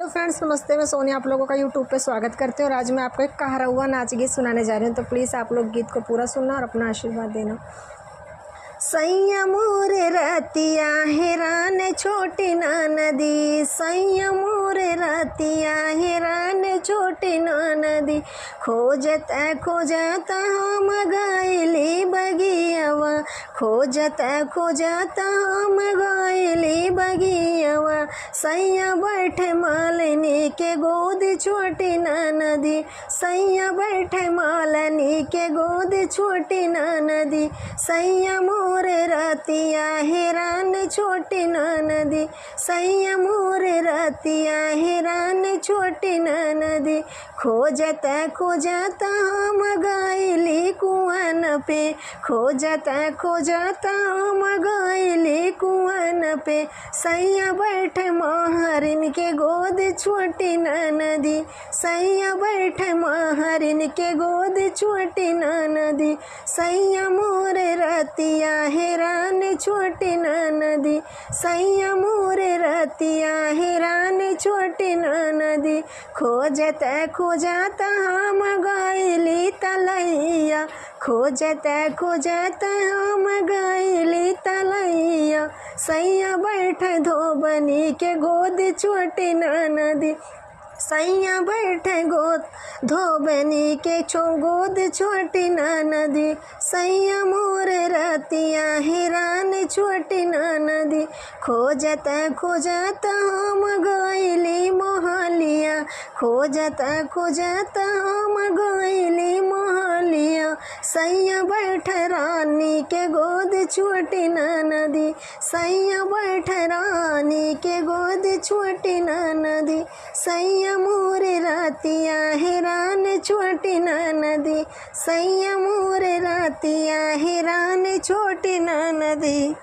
Hello friends, नमस्ते। मैं सोनिया आप लोगों का यूट्यूब पे स्वागत करती हूँ और आज मैं आपको एक कहारवा नाच गीत सुनाने जा रही हूँ। तो प्लीज़ आप लोग गीत को पूरा सुनना और अपना आशीर्वाद देना। सैया मोरे रतिया हेरान छोटी ना नदी, सैया मोरे रतिया हेरान छोटी ना नदी, खोजत खोजत हम गइली बगियावा, खोजत खोजत हम गइली बगियावा, सैया बैठे मालिनी के गोद छोटी ना नदी, सैया बैठे मालिनी के गोद छोटी ना नदी, सैया मोरे रतिया हेरान छोटी ना नदी, सैया मोरे रतिया हेरान छोटी ना नदी, खोजत खोजत हम गइली कुआन पे, खोजत खोजत हम गइली कुआन पे, सैया बैठे महरिन के गोद छोटी ना नदी, सैया बैठे महरिन के गोद छोटी ना नदी, सैया मोरे रतिया हेरान छोटी ना नदी, सैया मोरे रतिया हेरान छोटी ना नदी, खोजत खोजत हम गइली तलैया, खोजत खोजत हम गइली तलैया, सैया बैठे धोबनी के गोद छोटी ना नदी, सैया बैठे गोद धोबनी के गोद छोटी ना नदी, सैया मोरे रतिया हेरान छोटी ना नदी, खोजत खोजत हम गइली मोहलिया, खोजत खोजत हम गइली मोहलिया, सैया बैठे रानी के गोद छोटी ना नदी, सैया बैठे रानी के गोद छोटी ना नदी, सैया मोरे रतिया हेरान छोटी ना नदी, सैया मोरे रतिया हेरान छोटी ना नदी।